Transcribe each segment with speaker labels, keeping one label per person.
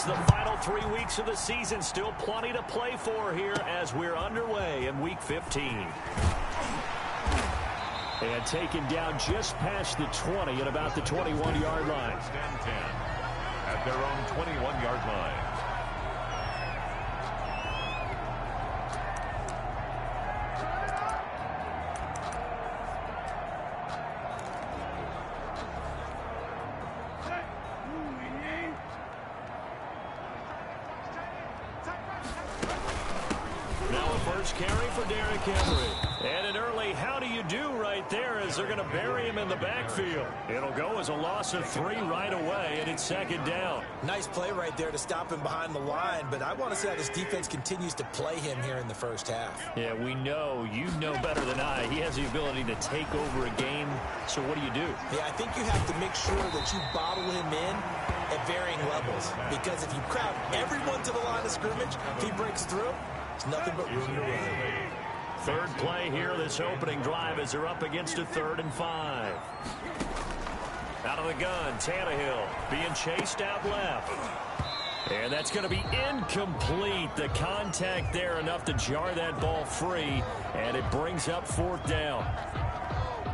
Speaker 1: It's the final 3 weeks of the season. Still plenty to play for here as we're underway in Week 15. And taken down just past the 20 at about the 21-yard line.
Speaker 2: Stand 10 at their own 21-yard line.
Speaker 1: Carry for Derrick Henry. And an early how do you do right there as they're going to bury him in the backfield. It'll go as a loss of 3 right away, and it's second down.
Speaker 3: Nice play right there to stop him behind the line, but I want to see how this defense continues to play him here in the first half.
Speaker 1: Yeah, we know. You know better than I. He has the ability to take over a game, so what do you do?
Speaker 3: Yeah, I think you have to make sure that you bottle him in at varying levels, because if you crowd everyone to the line of scrimmage, if he breaks through, it's nothing but room to run.
Speaker 1: Third play here this opening drive as they're up against a 3rd and 5. Out of the gun, Tannehill being chased out left. And that's going to be incomplete. The contact there enough to jar that ball free, and it brings up 4th down.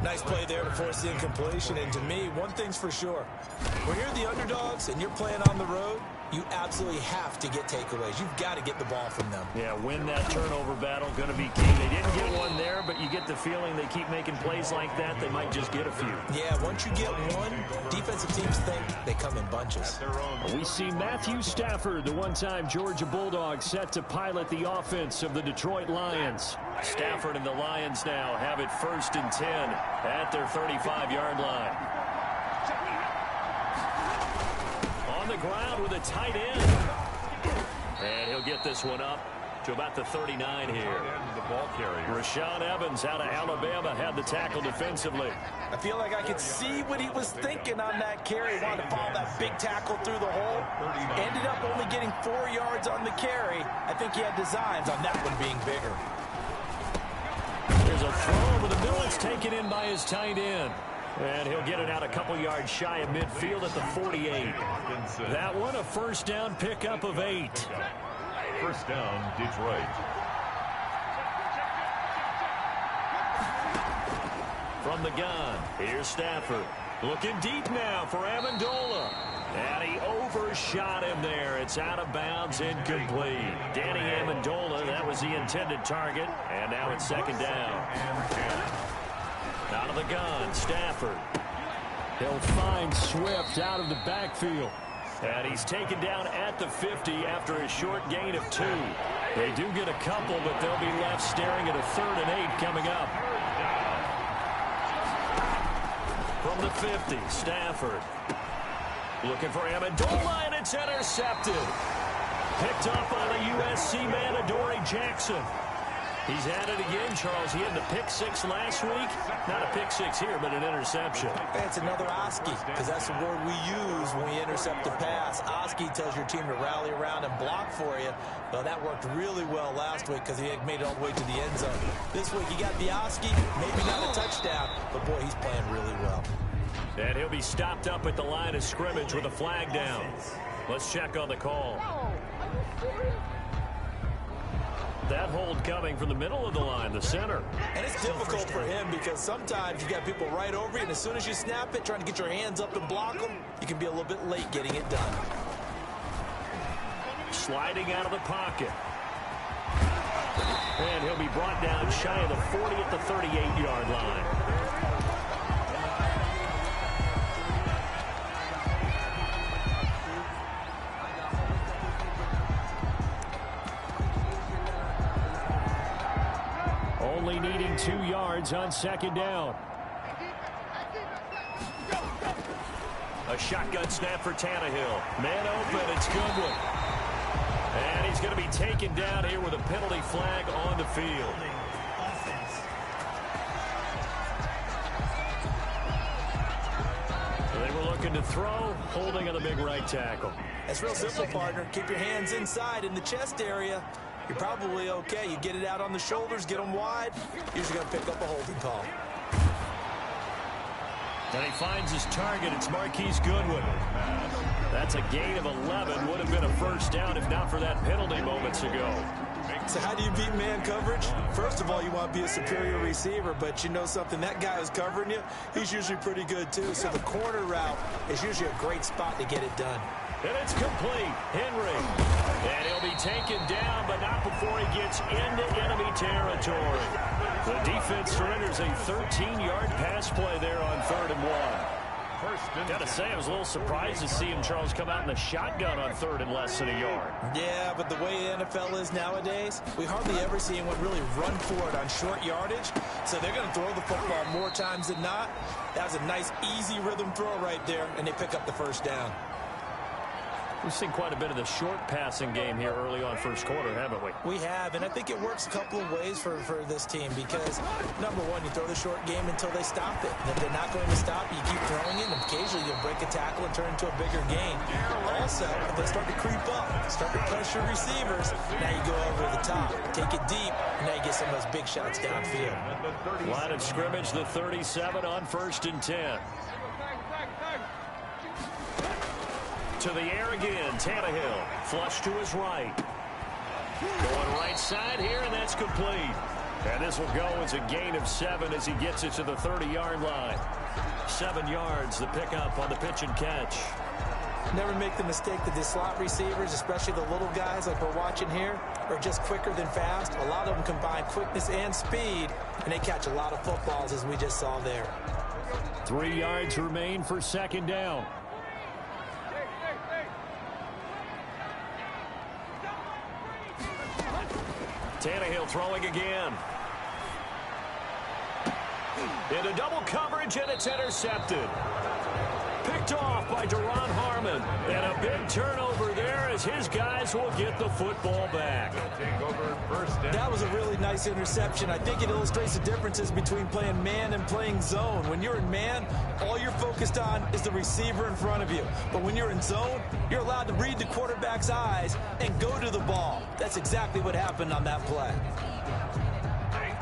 Speaker 3: Nice play there to force the incompletion, and to me, one thing's for sure. When you're the underdogs and you're playing on the road, you absolutely have to get takeaways. You've got to get the ball from them.
Speaker 1: Yeah, win that turnover battle, going to be key. They didn't get one there, but you get the feeling they keep making plays like that, they might just get a few.
Speaker 3: Yeah, once you get one, defensive teams think they come in bunches.
Speaker 1: We see Matthew Stafford, the one-time Georgia Bulldog, set to pilot the offense of the Detroit Lions. Stafford and the Lions now have it 1st and 10 at their 35-yard line. On the ground with a tight end. And he'll get this one up to about the 39 here.
Speaker 2: The ball carrier.
Speaker 1: Rashaan Evans out of Alabama had the tackle defensively.
Speaker 3: I feel like I could see what he was thinking on that carry. Wanted to follow that big tackle through the hole. Ended up only getting 4 yards on the carry. I think he had designs on that one being bigger.
Speaker 1: There's a throw over the middle. It's taken in by his tight end. And he'll get it out a couple yards shy of midfield at the 48. That one a 1st down pickup of 8.
Speaker 2: 1st down, Detroit.
Speaker 1: From the gun, here's Stafford. Looking deep now for Amendola. And he overshot him there. It's out of bounds, incomplete. Danny Amendola, that was the intended target. And now it's 2nd down. Out of the gun, Stafford. He'll find Swift out of the backfield. And he's taken down at the 50 after a short gain of 2. They do get a couple, but they'll be left staring at a 3rd and 8 coming up. From the 50, Stafford. Looking for Amendola, and it's intercepted. Picked up by the USC man, Adoree Jackson. He's had it again, Charles. He had the pick 6 last week. Not a pick 6 here, but an interception.
Speaker 3: It's another Oski, because that's the word we use when we intercept a pass. Oski tells your team to rally around and block for you. Well, that worked really well last week because he had made it all the way to the end zone. This week, he got the Oski, maybe not a touchdown, but boy, he's playing really well.
Speaker 1: And he'll be stopped up at the line of scrimmage with a flag down. Let's check on the call. That hold coming from the middle of the line, the center.
Speaker 3: And it's difficult for him because sometimes you got people right over you, and as soon as you snap it, trying to get your hands up and block them, you can be a little bit late getting it done.
Speaker 1: Sliding out of the pocket. And he'll be brought down shy of the 40 at the 38-yard line. Only needing 2 yards on 2nd down. A shotgun snap for Tannehill. Man open, it's Goodwin. And he's going to be taken down here with a penalty flag on the field. They were looking to throw, holding on the big right tackle.
Speaker 3: That's real simple, partner. Keep your hands inside in the chest area. You're probably okay. You get it out on the shoulders, get them wide, usually going to pick up a holding call. 2nd and 10
Speaker 1: And he finds his target. It's Marquise Goodwin. That's a gain of 11. Would have been a first down if not for that penalty moments ago.
Speaker 3: So how do you beat man coverage? First of all, you want to be a superior receiver, but you know something, that guy who's covering you, he's usually pretty good too. So the corner route is usually a great spot to get it done.
Speaker 1: And it's complete. Henry. And he'll be taken down, but not before he gets into enemy territory. The defense surrenders a 13-yard pass play there on 3rd and 1. Got to say, I was a little surprised to see him, Charles, come out in the shotgun on 3rd and less than a yard.
Speaker 3: Yeah, but the way the NFL is nowadays, we hardly ever see anyone really run for it on short yardage. So they're going to throw the football more times than not. That was a nice, easy rhythm throw right there, and they pick up the first down.
Speaker 1: We've seen quite a bit of the short passing game here early on first quarter, haven't we?
Speaker 3: We have, and I think it works a couple of ways for this team because, number one, you throw the short game until they stop it. And if they're not going to stop, you keep throwing it, and occasionally you'll break a tackle and turn into a bigger gain. Also, if they start to creep up, start to pressure receivers, now you go over the top, take it deep, and now you get some of those big shots downfield.
Speaker 1: Line of scrimmage, the 37 on 1st and 10. To the air again, Tannehill. Flush to his right. Going right side here, and that's complete. And this will go as a gain of 7 as he gets it to the 30-yard line. 7 yards, the pickup on the pitch and catch.
Speaker 3: Never make the mistake that the slot receivers, especially the little guys like we're watching here, are just quicker than fast. A lot of them combine quickness and speed, and they catch a lot of footballs, as we just saw there.
Speaker 1: 3 yards remain for 2nd down. Tannehill throwing again. Into double coverage, and it's intercepted. Picked off by Duron Harmon. And a big turnover there as his guys will get the football back.
Speaker 3: That was a really nice interception. I think it illustrates the differences between playing man and playing zone. When you're in man, all you're focused on is the receiver in front of you. But when you're in zone, you're allowed to read the quarterback's eyes and go to the ball. That's exactly what happened on that play.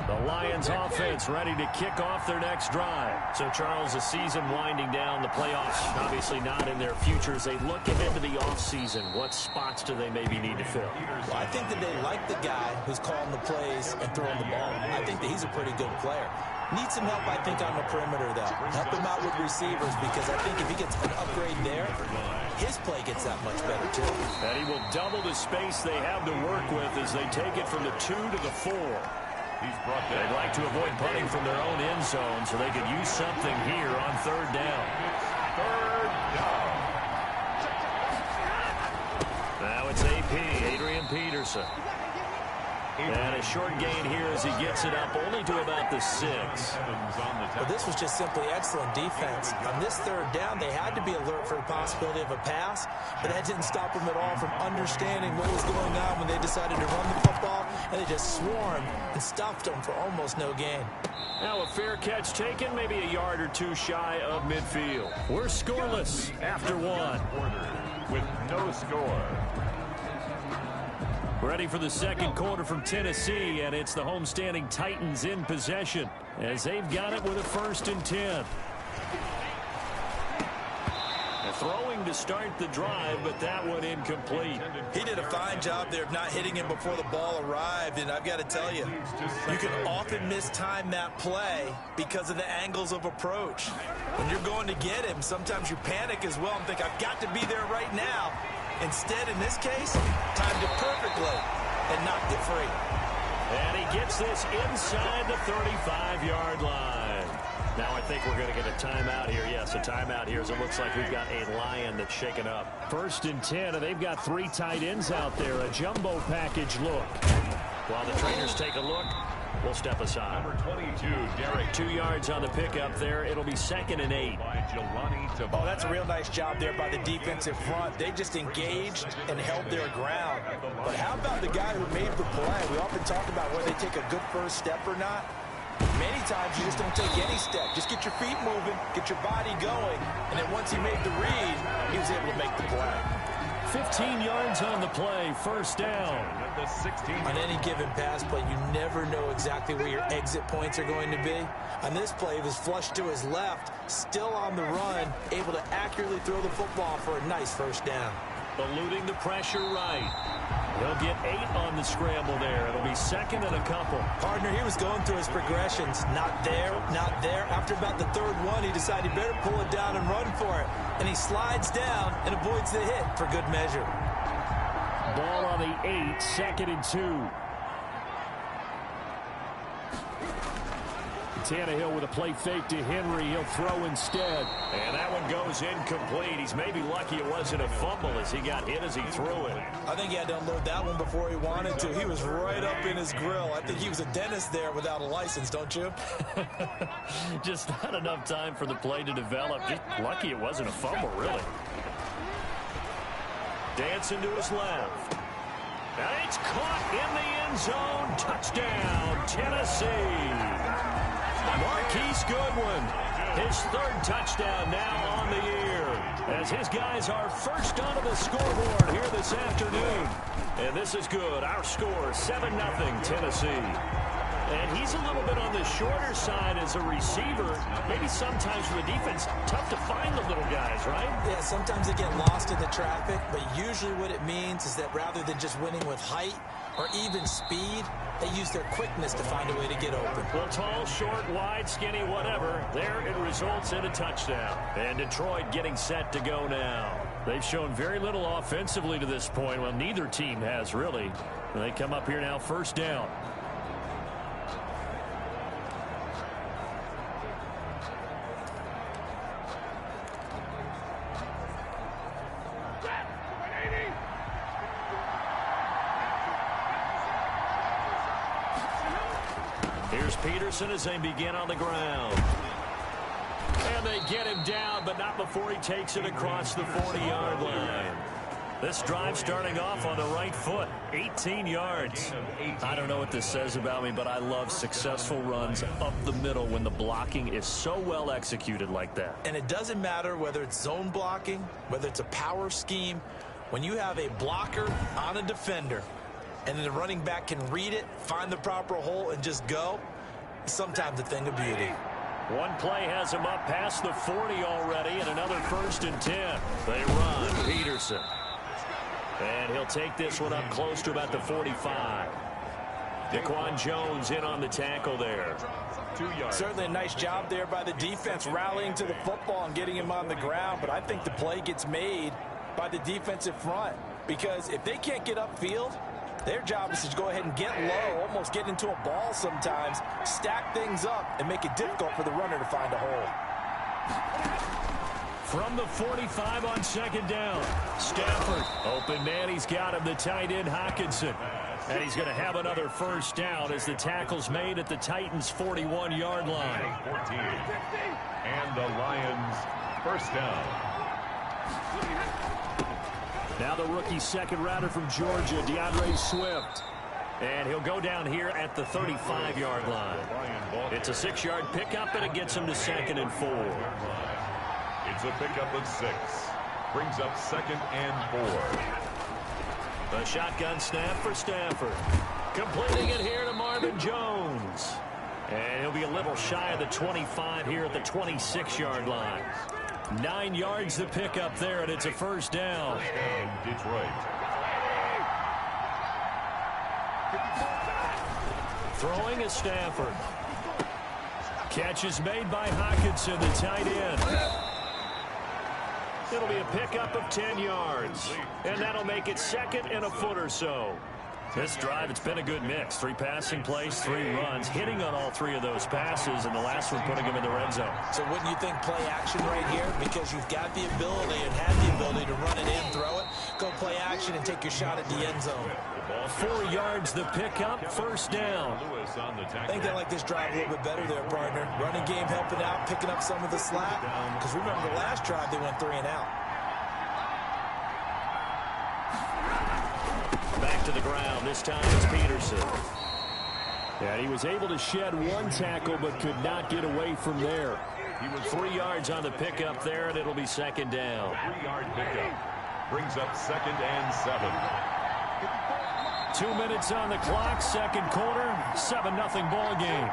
Speaker 1: The Lions offense ready to kick off their next drive. So, Charles, the season winding down, the playoffs obviously not in their future. As they look ahead to the offseason, what spots do they maybe need to fill?
Speaker 3: Well, I think that they like the guy who's calling the plays and throwing the ball. I think that he's a pretty good player. Needs some help, I think, on the perimeter, though. Help him out with receivers because I think if he gets an upgrade there, his play gets that much better, too.
Speaker 1: And he will double the space they have to work with as they take it from the 2 to the 4. They'd like to avoid punting from their own end zone so they could use something here on 3rd down. Now it's AP, Adrian Peterson. And a short gain here as he gets it up only to about the 6.
Speaker 3: Well, this was just simply excellent defense. On this 3rd down, they had to be alert for the possibility of a pass, but that didn't stop them at all from understanding what was going on when they decided to run the football, and they just swarmed and stuffed them for almost no gain.
Speaker 1: Now a fair catch taken, maybe a yard or two shy of midfield. We're scoreless after 1.
Speaker 2: With no score.
Speaker 1: Ready for the 2nd quarter from Tennessee, and it's the homestanding Titans in possession as they've got it with a 1st and 10. Throwing to start the drive, but that one incomplete.
Speaker 3: He did a fine job there of not hitting him before the ball arrived, and I've got to tell you, you can often mistime that play because of the angles of approach. When you're going to get him, sometimes you panic as well and think, I've got to be there right now. Instead, in this case, timed it perfectly and knocked it free.
Speaker 1: And he gets this inside the 35-yard line. Now I think we're going to get a timeout here. Yes, a timeout here as it looks like we've got a Lion that's shaken up. 1st and 10, and they've got 3 tight ends out there. A jumbo package look. While the trainers take a look, we'll step aside.
Speaker 2: Number 22, Derek.
Speaker 1: 2 yards on the pickup there. It'll be 2nd and 8.
Speaker 3: Oh, that's a real nice job there by the defensive front. They just engaged and held their ground. But how about the guy who made the play? We often talk about whether they take a good first step or not. Many times you just don't take any step. Just get your feet moving, get your body going, and then once he made the read, he was able to make the play.
Speaker 1: 15 yards on the play, first down.
Speaker 3: On any given pass play, you never know exactly where your exit points are going to be. On this play, he was flushed to his left, still on the run, able to accurately throw the football for a nice first down.
Speaker 1: Eluding the pressure right. He'll get 8 on the scramble there. It'll be second and a couple.
Speaker 3: Partner, he was going through his progressions. Not there, not there. After about the third one, he decided he better pull it down and run for it. And he slides down and avoids the hit for good measure.
Speaker 1: Ball on the 8, second and 2. Tannehill with a play fake to Henry. He'll throw instead. And that one goes incomplete. He's maybe lucky it wasn't a fumble as he got hit as he threw it.
Speaker 3: I think he had to unload that one before he wanted to. He was right up in his grill. I think he was a dentist there without a license, don't you?
Speaker 1: Just not enough time for the play to develop. Just lucky it wasn't a fumble, really. Dancing to his left. And it's caught in the end zone. Touchdown, Tennessee. Marquise Goodwin, his third touchdown now on the year, as his guys are first onto the scoreboard here this afternoon. And this is good. Our score, 7-0 Tennessee. And he's a little bit on the shorter side as a receiver. Maybe sometimes for the defense, tough to find the little guys, right?
Speaker 3: Yeah, sometimes they get lost in the traffic, but usually what it means is that rather than just winning with height or even speed, they use their quickness to find a way to get open.
Speaker 1: Well, tall, short, wide, skinny, whatever, there it results in a touchdown. And Detroit getting set to go now. They've shown very little offensively to this point. Well, neither team has really. They come up here now, first down. Here's Peterson as they begin on the ground. And they get him down, but not before he takes it across the 40-yard line. This drive starting off on the right foot, 18 yards. I don't know what this says about me, but I love successful runs up the middle when the blocking is so well executed like that.
Speaker 3: And it doesn't matter whether it's zone blocking, whether it's a power scheme. When you have a blocker on a defender, and then the running back can read it, find the proper hole, and just go, sometimes a thing of beauty.
Speaker 1: One play has him up past the 40 already, and another first and 10. They run. Peterson. And he'll take this one up close to about the 45. Daquan Jones in on the tackle there.
Speaker 3: 2 yards. Certainly a nice job there by the defense, rallying to the football and getting him on the ground. But I think the play gets made by the defensive front, because if they can't get upfield, their job is to go ahead and get low, almost get into a ball sometimes, stack things up, and make it difficult for the runner to find a hole.
Speaker 1: From the 45 on second down, Stafford. Open man, he's got him, the tight end Hockenson. And he's going to have another first down as the tackle's made at the Titans' 41-yard line.
Speaker 2: 14. And the Lions first down.
Speaker 1: Now the rookie second rounder from Georgia, DeAndre Swift. And he'll go down here at the 35-yard line. It's a 6-yard pickup, and it gets him to second and 4.
Speaker 2: It's a pickup of 6. Brings up second and 4.
Speaker 1: A shotgun snap for Stafford. Completing it here to Marvin Jones. And he'll be a little shy of the 25 here at the 26-yard line. 9 yards the pickup there, and it's a first down.
Speaker 2: Detroit.
Speaker 1: Throwing is Stafford. Catch is made by Hockenson, the tight end. It'll be a pickup of 10 yards. And that'll make it second and a foot or so. This drive, it's been a good mix. 3 passing plays, 3 runs, hitting on all 3 of those passes, and the last one putting him in the red zone.
Speaker 3: So wouldn't you think play action right here? Because you've got the ability and had the ability to run it in, throw it, go play action, and take your shot at the end zone.
Speaker 1: 4 yards the pickup, first down.
Speaker 3: I think they like this drive a little bit better there, partner. Running game helping out, picking up some of the slack. Because remember, the last drive they went 3 and out.
Speaker 1: Back to the ground. This time it's Peterson. And he was able to shed 1 tackle but could not get away from there. He was 3 yards on the pickup there, and it'll be second down.
Speaker 2: 3-yard pickup. Brings up 2nd and 7.
Speaker 1: 2 minutes on the clock, second quarter, 7-0 ball game.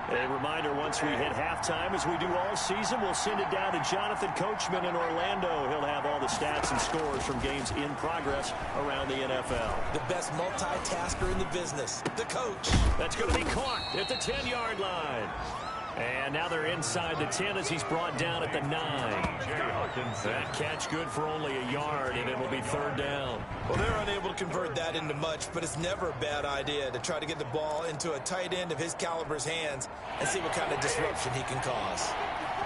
Speaker 1: A reminder, once we hit halftime, as we do all season, we'll send it down to Jonathan Coachman in Orlando. He'll have all the stats and scores from games in progress around the NFL.
Speaker 3: The best multitasker in the business, the coach.
Speaker 1: That's going to be caught at the 10-yard line. And now they're inside the 10 as he's brought down at the 9. That catch good for only a yard, and it'll be third down.
Speaker 3: Well, they're unable to convert that into much, but it's never a bad idea to try to get the ball into a tight end of his caliber's hands and see what kind of disruption he can cause.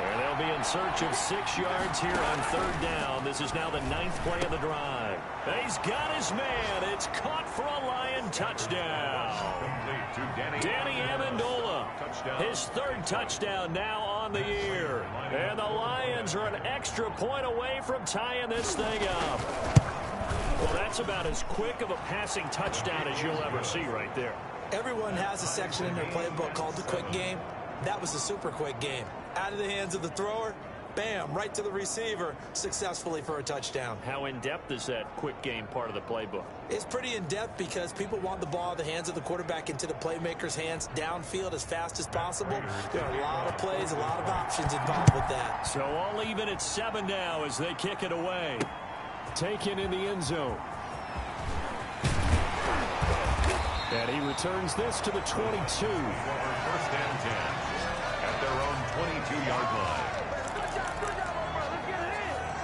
Speaker 1: And they'll be in search of 6 yards here on third down. This is now the 9th play of the drive. He's got his man. It's caught for a Lion touchdown. Danny Amendola, his third touchdown now on the year. And the Lions are an extra point away from tying this thing up. Well, that's about as quick of a passing touchdown as you'll ever see right there.
Speaker 3: Everyone has a section in their playbook called the quick game. That was a super quick game. Out of the hands of the thrower, bam, right to the receiver, successfully for a touchdown.
Speaker 1: How in-depth is that quick game part of the playbook?
Speaker 3: It's pretty in-depth because people want the ball in the hands of the quarterback into the playmaker's hands downfield as fast as possible. There are a lot of plays, a lot of options involved with that.
Speaker 1: So all even at 7 now as they kick it away. Taken in the end zone. And he returns this to the 22.
Speaker 2: First and 10 at their own 22-yard line.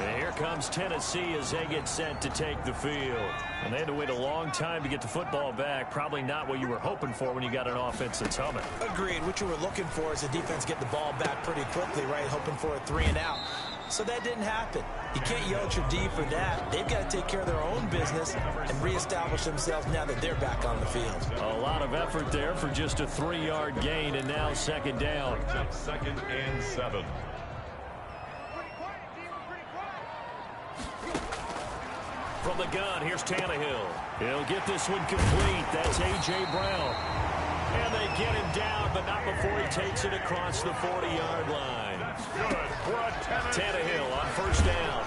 Speaker 1: And here comes Tennessee as they get set to take the field. And they had to wait a long time to get the football back. Probably not what you were hoping for when you got an offense that's humming.
Speaker 3: Agreed. What you were looking for is the defense get the ball back pretty quickly, right? Hoping for a 3 and out. So that didn't happen. You can't yell at your D for that. They've got to take care of their own business and reestablish themselves now that they're back on the field.
Speaker 1: A lot of effort there for just a 3-yard gain, and now second down.
Speaker 2: 2nd and 7.
Speaker 1: From the gun, here's Tannehill. He'll get this one complete. That's A.J. Brown. And they get him down, but not before he takes it across the 40-yard line. Tannehill on first down.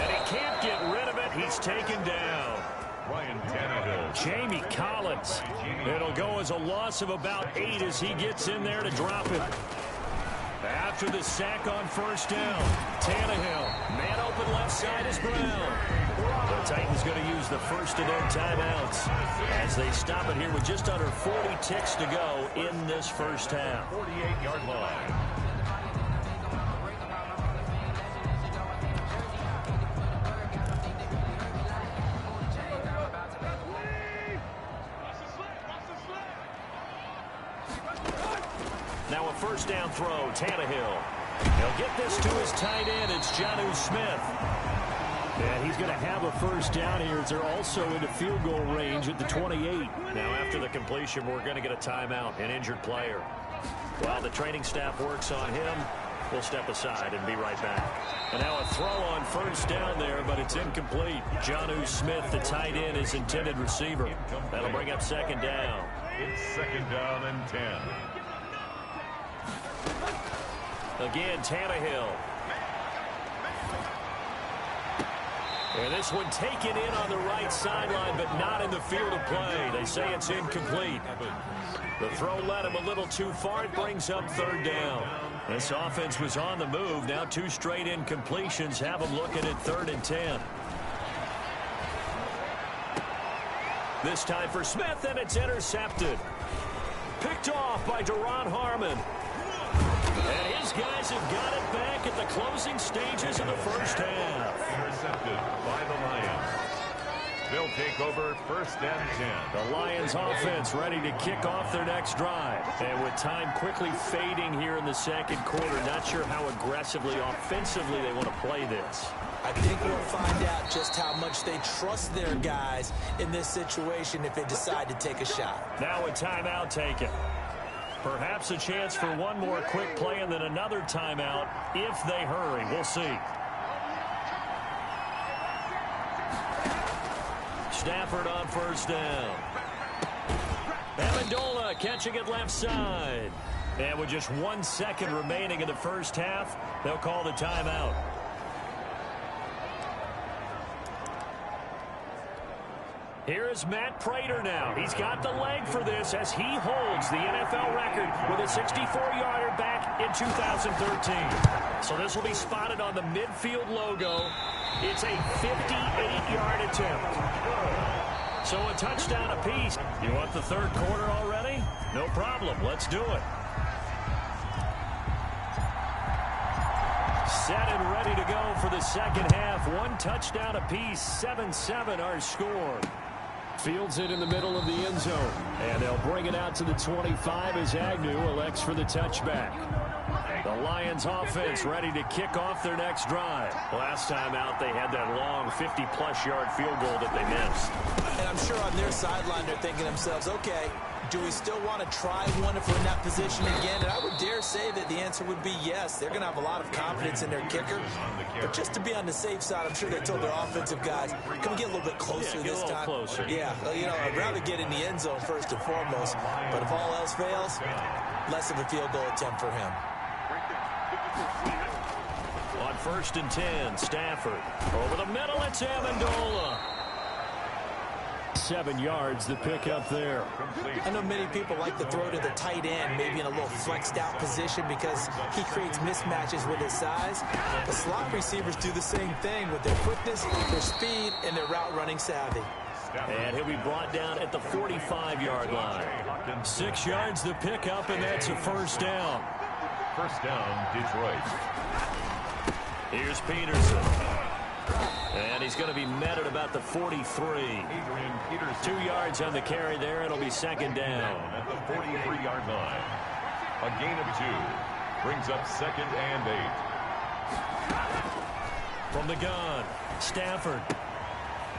Speaker 1: And he can't get rid of it. He's taken down.
Speaker 2: Ryan Tannehill.
Speaker 1: Jamie Collins. It'll go as a loss of about 8 as he gets in there to drop him. After the sack on first down, Tannehill. Man open left side is Brown. The Titans going to use the first of their timeouts as they stop it here with just under 40 ticks to go in this first half.
Speaker 2: 48-yard line.
Speaker 1: Now a first down throw, Tannehill. He'll get this to his tight end. It's Jonnu Smith. And he's going to have a first down here as they're also into field goal range at the 28. Now after the completion, we're going to get a timeout, an injured player. While the training staff works on him, we'll step aside and be right back. And now a throw on first down there, but it's incomplete. Jonnu Smith, the tight end, is intended receiver. That'll bring up second down.
Speaker 2: It's 2nd down and 10.
Speaker 1: Again, Tannehill. And this one taken in on the right sideline, but not in the field of play. They say it's incomplete. The throw led him a little too far. It brings up third down. This offense was on the move. Now 2 straight incompletions have them looking at 3rd and 10. This time for Smith, and it's intercepted. Picked off by Deron Harmon. And his guys have got it back at the closing stages of the first half.
Speaker 2: Intercepted by the Lions. They'll take over 1st and 10.
Speaker 1: The Lions offense ready to kick off their next drive. And with time quickly fading here in the second quarter, not sure how aggressively, offensively they want to play this.
Speaker 3: I think we'll find out just how much they trust their guys in this situation if they decide to take a shot.
Speaker 1: Now a timeout taken. Perhaps a chance for one more quick play and then another timeout if they hurry. We'll see. Stafford on first down. Amendola catching it left side. And with just 1 second remaining in the first half, they'll call the timeout. Here is Matt Prater now. He's got the leg for this as he holds the NFL record with a 64-yarder back in 2013. So this will be spotted on the midfield logo. It's a 58-yard attempt. So a touchdown apiece. You want the third quarter already? No problem. Let's do it. Set and ready to go for the second half. 1 touchdown apiece. 7-7 our score. Fields it in the middle of the end zone. And they'll bring it out to the 25 as Agnew elects for the touchback. The Lions offense ready to kick off their next drive. Last time out, they had that long 50-plus yard field goal that they missed.
Speaker 3: And I'm sure on their sideline they're thinking to themselves, okay, do we still want to try one if we're in that position again? And I would dare say that the answer would be yes. They're going to have a lot of confidence in their kicker. But just to be on the safe side, I'm sure they told their offensive guys, can we get a little bit closer this time?
Speaker 1: Closer.
Speaker 3: Yeah, well, you know, I'd rather get in the end zone first and foremost. But if all else fails, less of a field goal attempt for him.
Speaker 1: On 1st and 10, Stafford. Over the middle, it's Amendola. 7 yards, the pickup there.
Speaker 3: I know many people like to throw to the tight end, maybe in a little flexed out position because he creates mismatches with his size. The slot receivers do the same thing with their quickness, their speed, and their route running savvy.
Speaker 1: And he'll be brought down at the 45-yard line. 6 yards, the pickup, and that's a first down.
Speaker 2: First down, Detroit.
Speaker 1: Here's Peterson. And he's going to be met at about the 43. 2 yards on the carry there. It'll be second down.
Speaker 2: At the 43-yard line. A gain of 2. Brings up 2nd and 8.
Speaker 1: From the gun, Stafford.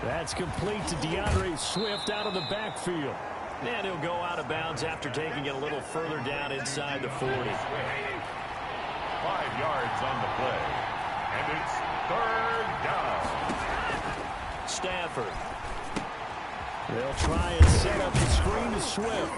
Speaker 1: That's complete to DeAndre Swift out of the backfield. And he'll go out of bounds after taking it a little further down inside the 40.
Speaker 2: 5 yards on the play. And it's 3rd down.
Speaker 1: Stafford. They'll try and set up the screen to Swift.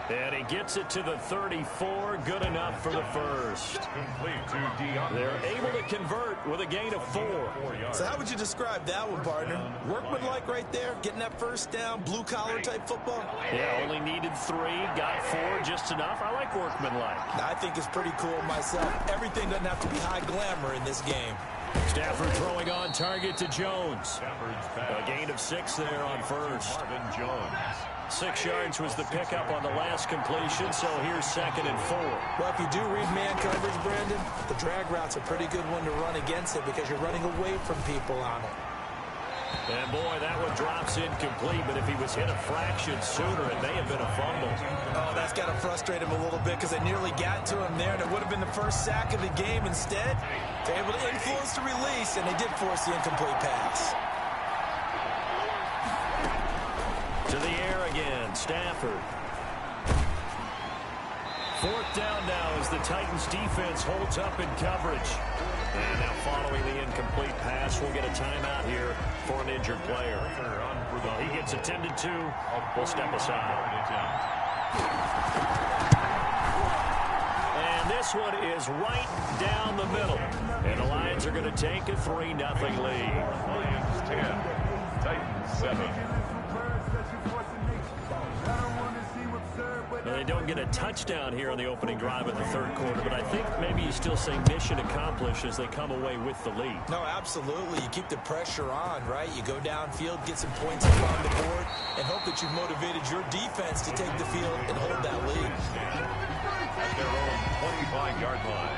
Speaker 1: And he gets it to the 34. Good enough for the first.
Speaker 2: Complete to DeAndre.
Speaker 1: They're able to convert with a gain of 4.
Speaker 3: So how would you describe that one, partner? Workmanlike right there, getting that first down, blue-collar type football?
Speaker 1: Yeah, only needed 3, got 4, just enough. I like workmanlike.
Speaker 3: I think it's pretty cool myself. Everything doesn't have to be high glamour in this game.
Speaker 1: Stafford throwing on target to Jones. A gain of 6 there on first. 6 yards was the pickup on the last completion, so here's 2nd and 4.
Speaker 3: Well, if you do read man coverage, Brandon, the drag route's a pretty good one to run against it because you're running away from people on it.
Speaker 1: And boy, that one drops incomplete, but if he was hit a fraction sooner, it may have been a fumble.
Speaker 3: Oh, that's got to frustrate him a little bit because they nearly got to him there, and it would have been the first sack of the game. Instead, they're able to influence the release, and they did force the incomplete pass.
Speaker 1: To the air again, Stafford. 4th down now as the Titans defense holds up in coverage. And now following the incomplete pass, we'll get a timeout here for an injured player. He gets attended to. We'll step aside. And this one is right down the middle. And the Lions are going to take a 3-0 lead.
Speaker 2: Lions 10, Titans 7.
Speaker 1: They don't get a touchdown here on the opening drive of the third quarter, but I think maybe you still say mission accomplished as they come away with the lead.
Speaker 3: No, absolutely. You keep the pressure on, right? You go downfield, get some points up on the board, and hope that you've motivated your defense to take the field and hold that lead.
Speaker 2: At their own 25-yard line.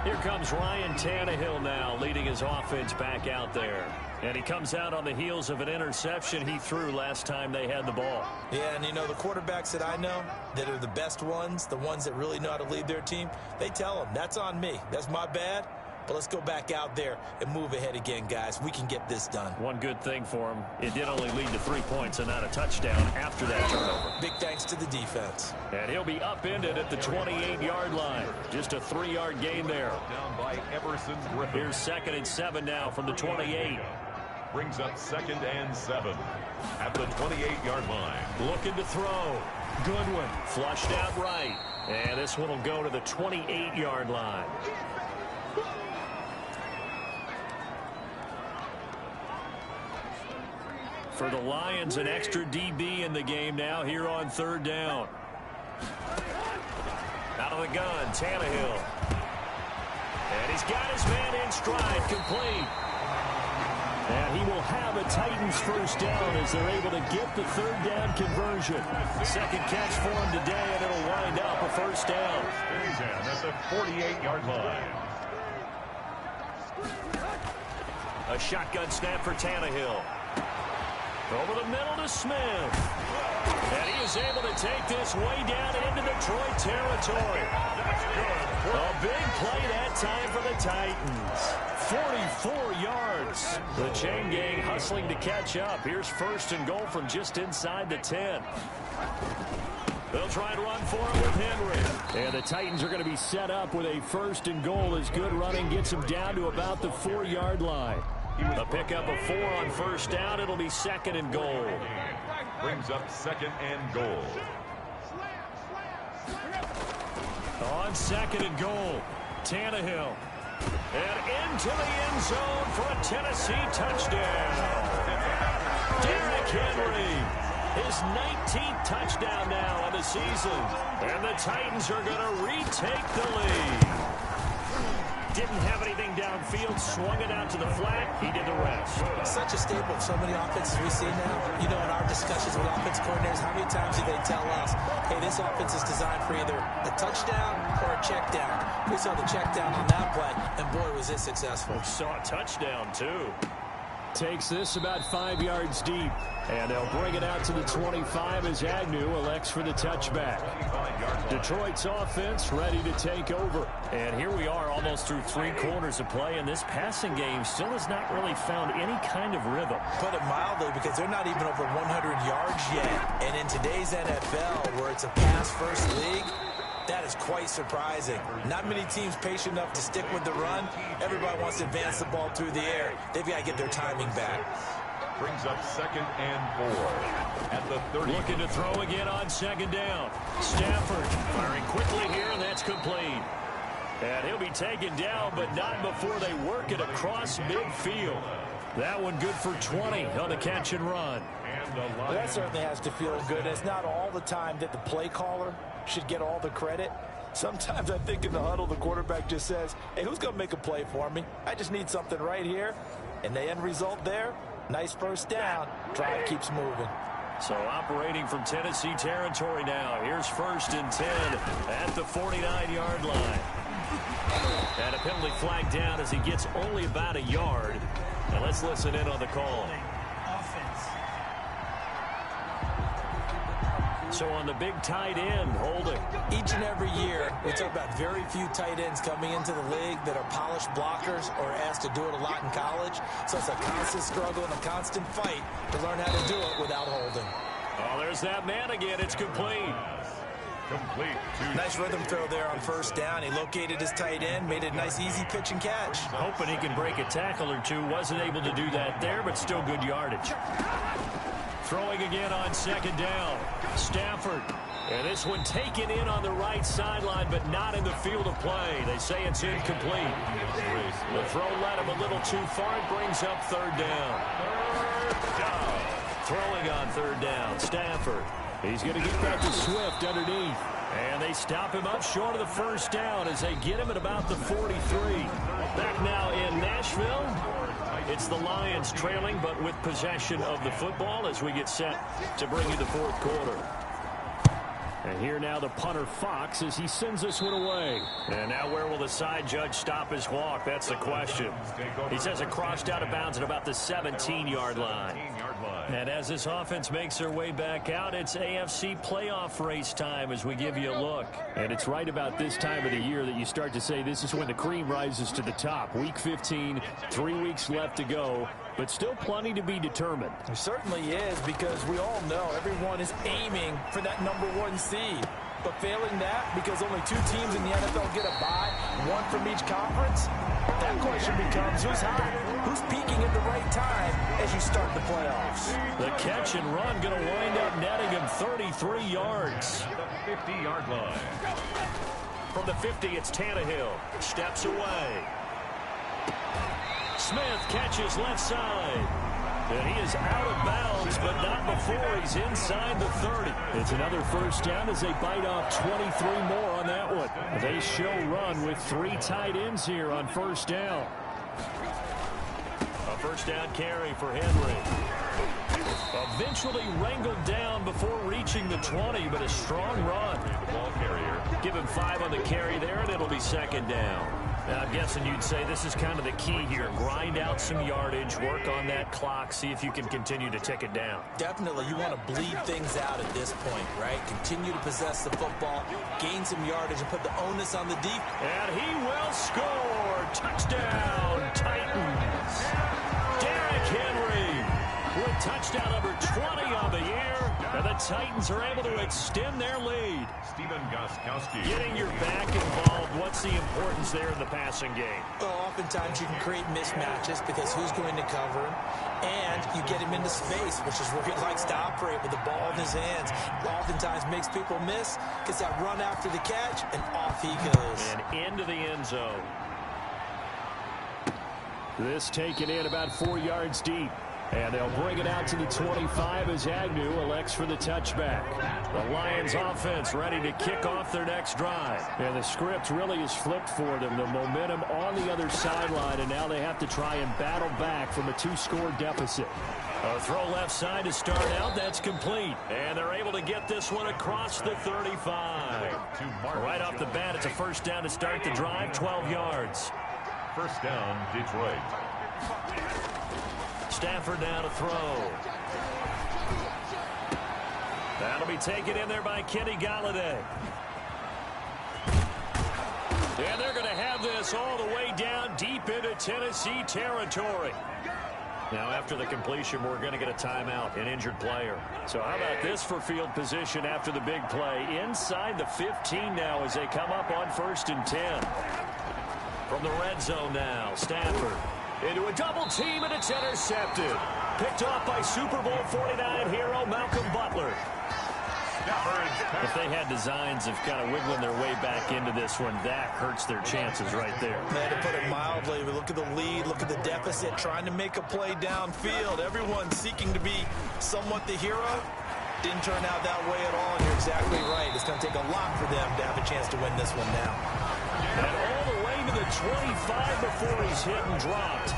Speaker 1: Here comes Ryan Tannehill now, leading his offense back out there. And he comes out on the heels of an interception he threw last time they had the ball.
Speaker 3: Yeah, and you know, the quarterbacks that I know that are the best ones, the ones that really know how to lead their team, they tell them, that's on me. That's my bad. But let's go back out there and move ahead again, guys. We can get this done.
Speaker 1: One good thing for him, it did only lead to 3 points and not a touchdown after that turnover.
Speaker 3: Big thanks to the defense.
Speaker 1: And he'll be upended at the 28-yard line. Just a 3-yard gain there.
Speaker 2: Down by Everson Griffin.
Speaker 1: Here's 2nd and 7 now from the 28.
Speaker 2: Brings up 2nd and 7 at the 28-yard line.
Speaker 1: Looking to throw. Goodwin flushed out right. And this one will go to the 28-yard line. For the Lions, an extra DB in the game now here on 3rd down. Out of the gun, Tannehill. And he's got his man in stride, complete. And he will have a Titans first down as they're able to get the 3rd down conversion. Second catch for him today, and it'll wind up a first down.
Speaker 2: At the 48-yard line.
Speaker 1: A shotgun snap for Tannehill. Over the middle to Smith. And he is able to take this way down into Detroit territory. A big play that time for the Titans. 44 yards. The chain gang hustling to catch up. Here's 1st and goal from just inside the 10. They'll try and run for it with Henry. And the Titans are going to be set up with a 1st and goal as good running gets them down to about the 4-yard line. A pickup of 4 on 1st down. It'll be 2nd and goal.
Speaker 2: Brings up 2nd and goal.
Speaker 1: On 2nd and goal, Tannehill. And into the end zone for a Tennessee touchdown. Derrick Henry, his 19th touchdown now on the season. And the Titans are going to retake the lead. Didn't have anything downfield, swung it out to the flat. He did the rest.
Speaker 3: Such a staple of so many offenses we see now. You know, in our discussions with offense coordinators, how many times do they tell us, hey, this offense is designed for either a touchdown or a check down. We saw the check down on that play, and boy, was it successful.
Speaker 1: We saw a touchdown, too. Takes this about 5 yards deep. And they'll bring it out to the 25 as Agnew elects for the touchback. Detroit's offense ready to take over. And here we are almost through 3 quarters of play, and this passing game still has not really found any kind of rhythm.
Speaker 3: Put it mildly, because they're not even over 100 yards yet. And in today's NFL, where it's a pass-first league, that is quite surprising. Not many teams patient enough to stick with the run. Everybody wants to advance the ball through the air. They've got to get their timing back.
Speaker 2: Brings up 2nd and 4 at the 30.
Speaker 1: Looking to throw again on 2nd down. Stafford firing quickly here, and that's complete. And he'll be taken down, but not before they work it across midfield. That one good for 20 on the catch and run.
Speaker 3: Well, that certainly has to feel good. It's not all the time that the play caller should get all the credit. Sometimes I think in the huddle, the quarterback just says, hey, who's going to make a play for me? I just need something right here. And the end result there, nice first down. Drive keeps moving.
Speaker 1: So operating from Tennessee territory now. Here's 1st and 10 at the 49-yard line. And a penalty flag down as he gets only about a yard. Now let's listen in on the call. So on the big tight end, holding.
Speaker 3: Each and every year, we talk about very few tight ends coming into the league that are polished blockers or asked to do it a lot in college. So it's a constant struggle and a constant fight to learn how to do it without holding.
Speaker 1: Oh, there's that man again. It's complete.
Speaker 3: Nice rhythm throw there on 1st down. He located his tight end, made a nice easy pitch and catch.
Speaker 1: Hoping he can break a tackle or two. Wasn't able to do that there, but still good yardage. Throwing again on 2nd down. Stafford. And this one taken in on the right sideline, but not in the field of play. They say it's incomplete. The throw led him a little too far. It brings up 3rd down. Throwing on 3rd down. Stafford. He's going to get that to Swift underneath. And they stop him up short of the 1st down as they get him at about the 43. Back now in Nashville. It's the Lions trailing, but with possession of the football as we get set to bring you the 4th quarter. And here now the punter Fox as he sends this one away. And now where will the side judge stop his walk? That's the question. He says it crossed out of bounds at about the 17-yard line. And as this offense makes their way back out, it's AFC playoff race time as we give you a look. And it's right about this time of the year that you start to say this is when the cream rises to the top. Week 15, 3 weeks left to go, but still plenty to be determined.
Speaker 3: It certainly is, because we all know everyone is aiming for that #1 seed. But failing that, because only 2 teams in the NFL get a bye, 1 from each conference, that question becomes who's hot. who's peaking at the right time as you start the playoffs.
Speaker 1: The catch and run going to wind up netting him 33 yards.
Speaker 2: The 50-yard line.
Speaker 1: From the 50, it's Tannehill. Steps away. Smith catches left side. And he is out of bounds, but not before he's inside the 30. It's another first down as they bite off 23 more on that one. They show run with 3 tight ends here on first down. A first down carry for Henry. Eventually wrangled down before reaching the 20, but a strong run.
Speaker 2: The ball carrier.
Speaker 1: Give him 5 on the carry there, and it'll be second down. Now, I'm guessing you'd say this is kind of the key here. Grind out some yardage, work on that clock, see if you can continue to tick it down.
Speaker 3: Definitely, you want to bleed things out at this point, right? Continue to possess the football, gain some yardage, and put the onus on the defense.
Speaker 1: And he will score. Touchdown, Titans. Derrick Henry with touchdown number 20 on the year. And the Titans are able to extend their lead.
Speaker 2: Steven Gostkowski.
Speaker 1: Getting your back involved, what's the importance there in the passing game?
Speaker 3: Well, oftentimes you can create mismatches because who's going to cover him, and you get him into space, which is where he likes to operate with the ball in his hands. Oftentimes makes people miss, gets that run after the catch, and off he goes.
Speaker 1: And into the end zone. This taken in about 4 yards deep. And they'll bring it out to the 25 as Agnew elects for the touchback. The Lions offense ready to kick off their next drive. And the script really is flipped for them. The momentum on the other sideline, and now they have to try and battle back from a 2-score deficit. A throw left side to start out. That's complete. And they're able to get this one across the 35. Right off the bat, it's a first down to start the drive, 12 yards.
Speaker 2: First down, Detroit.
Speaker 1: Stafford now to throw. That'll be taken in there by Kenny Golladay. And they're going to have this all the way down deep into Tennessee territory. Now, after the completion, we're going to get a timeout, an injured player. So how about this for field position after the big play? Inside the 15 now as they come up on 1st and 10. From the red zone now, Stafford. Into a double team, and it's intercepted. Picked off by Super Bowl 49 hero Malcolm Butler. If they had designs of kind of wiggling their way back into this one, that hurts their chances right there.
Speaker 3: Man, to put it mildly, we look at the lead, look at the deficit, trying to make a play downfield. Everyone seeking to be somewhat the hero. Didn't turn out that way at all, and you're exactly right. It's going to take a lot for them to have a chance to win this one now.
Speaker 1: And all the way to the 25 before he's hit and dropped.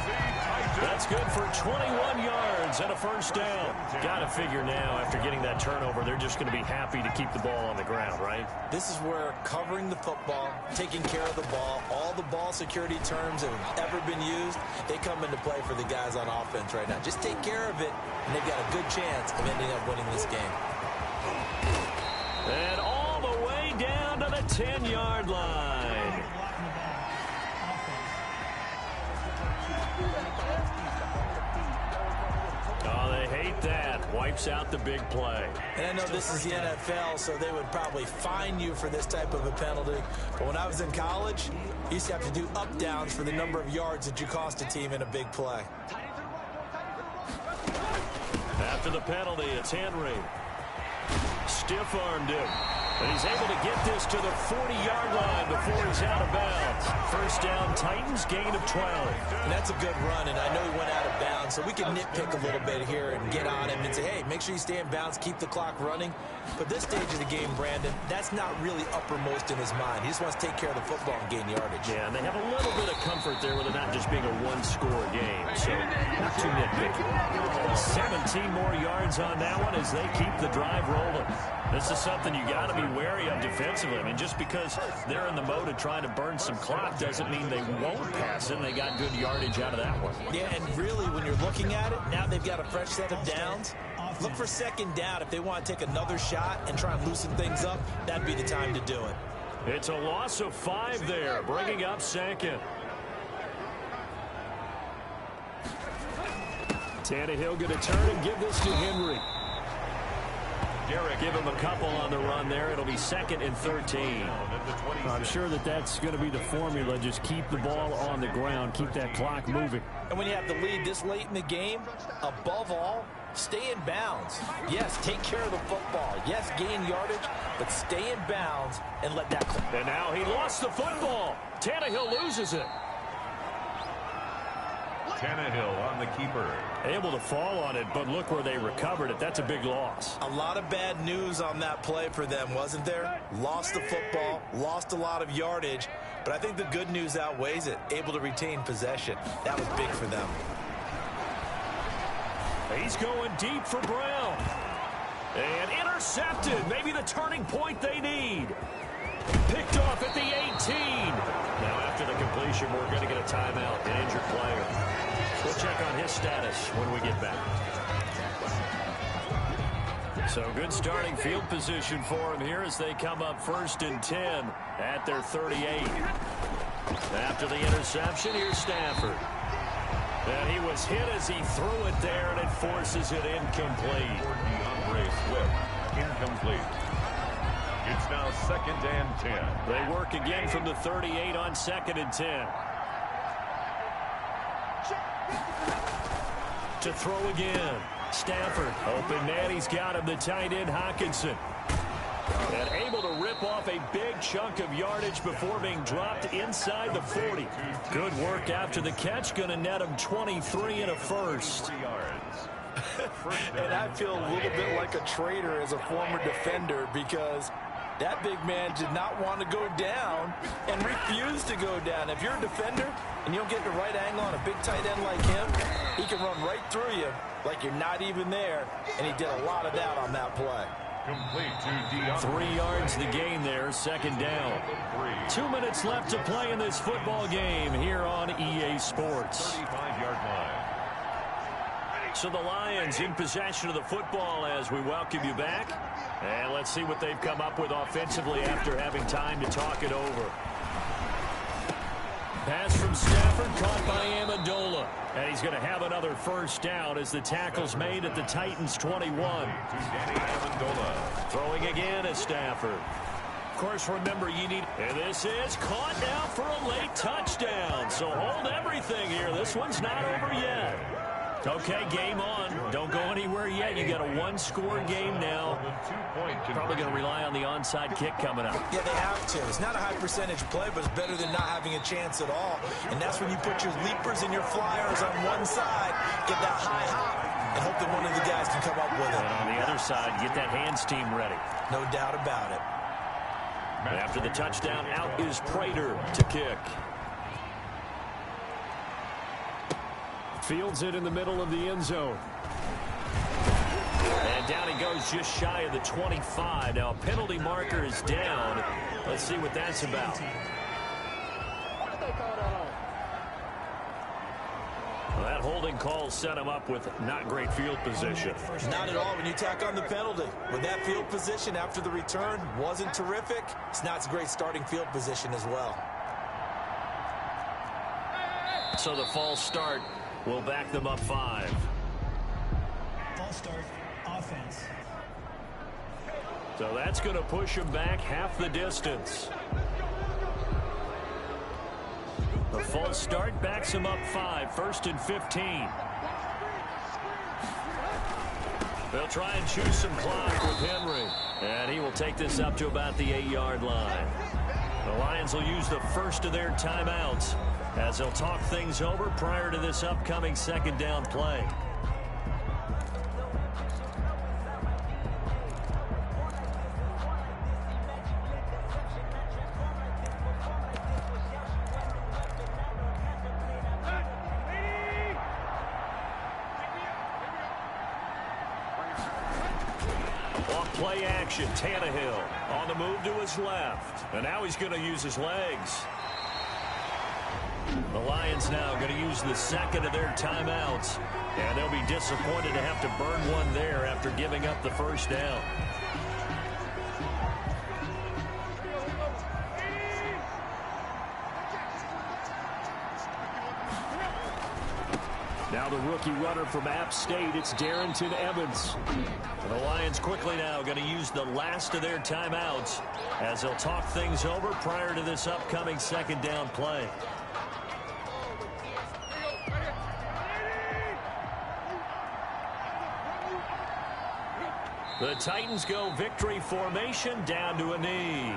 Speaker 1: That's good for 21 yards and a first down. Got to figure now, after getting that turnover, they're just going to be happy to keep the ball on the ground, right?
Speaker 3: This is where covering the football, taking care of the ball, all the ball security terms that have ever been used, they come into play for the guys on offense right now. Just take care of it, and they've got a good chance of ending up winning this game.
Speaker 1: And all the way down to the 10-yard line. Oh, they hate that. Wipes out the big play.
Speaker 3: And I know this is the NFL, so they would probably fine you for this type of a penalty. But when I was in college, you used to have to do up-downs for the number of yards that you cost a team in a big play.
Speaker 1: After the penalty, it's Henry. Stiff-armed him. And he's able to get this to the 40-yard line before he's out of bounds. First down, Titans, gain of 12.
Speaker 3: And that's a good run, and I know he went out of bounds, so we can nitpick a little bit here and get on him and say, hey, make sure you stay in bounds, keep the clock running. But this stage of the game, Brandon, that's not really uppermost in his mind. He just wants to take care of the football and gain yardage.
Speaker 1: Yeah, and they have a little bit of comfort there with it not just being a one-score game, so not too nitpicky. 17 more yards on that one as they keep the drive rolling. This is something you got to be wary of defensively. I mean, just because they're in the mode of trying to burn some clock doesn't mean they won't pass it. They got good yardage out of that one.
Speaker 3: Yeah, and really, when you're looking at it, now they've got a fresh set of downs. Look for second down. If they want to take another shot and try and loosen things up, that'd be the time to do it.
Speaker 1: It's a loss of 5 there, bringing up second. Tannehill going to turn and give this to Henry.
Speaker 2: Derek.
Speaker 1: Give him a couple on the run there. It'll be 2nd and 13.
Speaker 4: I'm sure that's going to be the formula. Just keep the ball on the ground. Keep that clock moving.
Speaker 3: And when you have the lead this late in the game, above all, stay in bounds. Yes, take care of the football. Yes, gain yardage, but stay in bounds and let that...
Speaker 1: And now he lost the football. Tannehill loses it.
Speaker 2: Tannehill on the keeper.
Speaker 1: Able to fall on it, but look where they recovered it. That's a big loss.
Speaker 3: A lot of bad news on that play for them, wasn't there? Lost the football, lost a lot of yardage, but I think the good news outweighs it. Able to retain possession. That was big for them.
Speaker 1: He's going deep for Brown. And intercepted. Maybe the turning point they need. Picked off at the 18. Now after the completion, we're going to get a timeout, an injured player. We'll check on his status when we get back. So good starting field position for him here as they come up 1st and 10 at their 38. After the interception, here's Stafford. And he was hit as he threw it there, and it forces it incomplete.
Speaker 2: Incomplete. It's now 2nd and 10.
Speaker 1: They work again from the 38 on 2nd and 10. To throw again. Stafford, open man. He's got him, the tight end, Hockenson. And able to rip off a big chunk of yardage before being dropped inside the 40. Good work after the catch. Going to net him 23 and a first.
Speaker 3: And I feel a little bit like a traitor as a former defender because that big man did not want to go down and refused to go down. If you're a defender and you don't get the right angle on a big tight end like him, he can run right through you like you're not even there, and he did a lot of that on that play.
Speaker 2: Complete to Dion.
Speaker 1: 3 yards the gain there, 2nd down. 2 minutes left to play in this football game here on EA Sports.
Speaker 2: 35-yard line.
Speaker 1: So the Lions in possession of the football as we welcome you back. And let's see what they've come up with offensively after having time to talk it over. Pass from Stafford caught by Amendola. And he's going to have another 1st down as the tackle's made at the Titans' 21. Throwing again at Stafford. Of course, remember, you need... And this is caught now for a late touchdown. So hold everything here. This one's not over yet. Okay, game on. Don't go anywhere yet. You got a 1-score game now. Probably going to rely on the onside kick coming up.
Speaker 3: Yeah, they have to. It's not a high percentage play, but it's better than not having a chance at all. And that's when you put your leapers and your flyers on one side, get that high hop, and hope that one of the guys can come up with it.
Speaker 1: And on the other side, get that hands team ready.
Speaker 3: No doubt about it.
Speaker 1: After the touchdown, out is Prater to kick.
Speaker 4: Fields it in the middle of the end zone.
Speaker 1: And down he goes just shy of the 25. Now a penalty marker is down. Let's see what that's about. Well, that holding call set him up with not great field position.
Speaker 3: Not at all when you tack on the penalty. With that field position after the return wasn't terrific. It's not a great starting field position as well.
Speaker 1: So the false start will back them up 5.
Speaker 5: False start, offense.
Speaker 1: So that's going to push them back half the distance. The false start backs them up 5, 1st and 15. They'll try and choose some clock with Henry. And he will take this up to about the 8-yard line. The Lions will use the first of their timeouts as they'll talk things over prior to this upcoming 2nd down play. Off play action, Tannehill on the move to his left. And now he's going to use his legs. The Lions now going to use the 2nd of their timeouts. And they'll be disappointed to have to burn one there after giving up the 1st down. Now
Speaker 4: Now the rookie runner from App State, it's Darrington Evans.
Speaker 1: And the Lions quickly now going to use the last of their timeouts as they'll talk things over prior to this upcoming second down play. The Titans go victory formation down to a knee.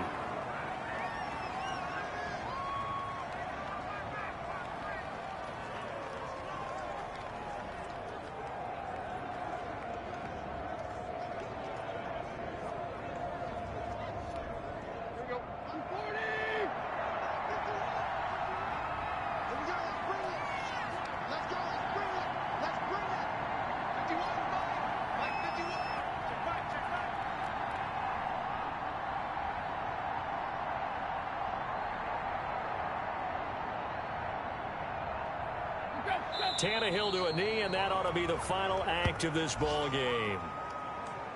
Speaker 1: Tannehill to a knee, and that ought to be the final act of this ball game.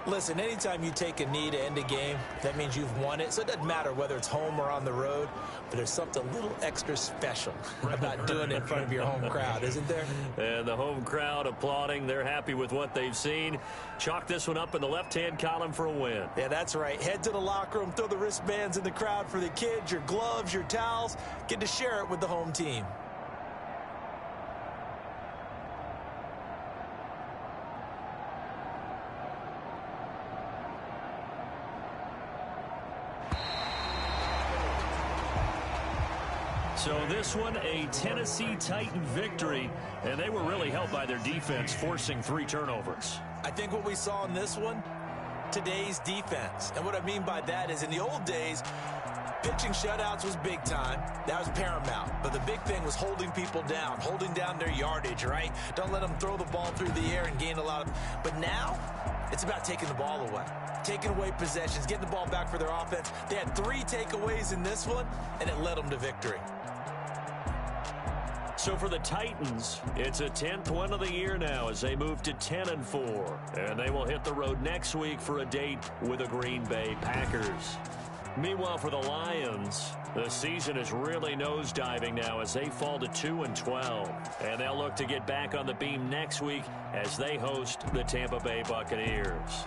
Speaker 3: Listen, anytime you take a knee to end a game, that means you've won it. So it doesn't matter whether it's home or on the road, but there's something a little extra special about doing it in front of your home crowd, isn't there?
Speaker 1: And the home crowd applauding. They're happy with what they've seen. Chalk this one up in the left-hand column for a win.
Speaker 3: Yeah, that's right. Head to the locker room, throw the wristbands in the crowd for the kids, your gloves, your towels. Get to share it with the home team.
Speaker 1: So this one, a Tennessee Titan victory, and they were really helped by their defense, forcing 3 turnovers.
Speaker 3: I think what we saw in this one, today's defense. And what I mean by that is in the old days, pitching shutouts was big time. That was paramount. But the big thing was holding people down, holding down their yardage, right? Don't let them throw the ball through the air and gain a lot of... But now, it's about taking the ball away. Taking away possessions, getting the ball back for their offense. They had 3 takeaways in this one, and it led them to victory.
Speaker 1: So for the Titans, it's a 10th win of the year now as they move to 10-4. And they will hit the road next week for a date with the Green Bay Packers. Meanwhile, for the Lions, the season is really nosediving now as they fall to 2-12. And they'll look to get back on the beam next week as they host the Tampa Bay Buccaneers.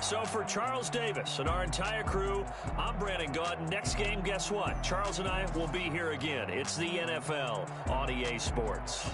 Speaker 1: So for Charles Davis and our entire crew, I'm Brandon Gaudin. Next game, guess what? Charles and I will be here again. It's the NFL on EA Sports.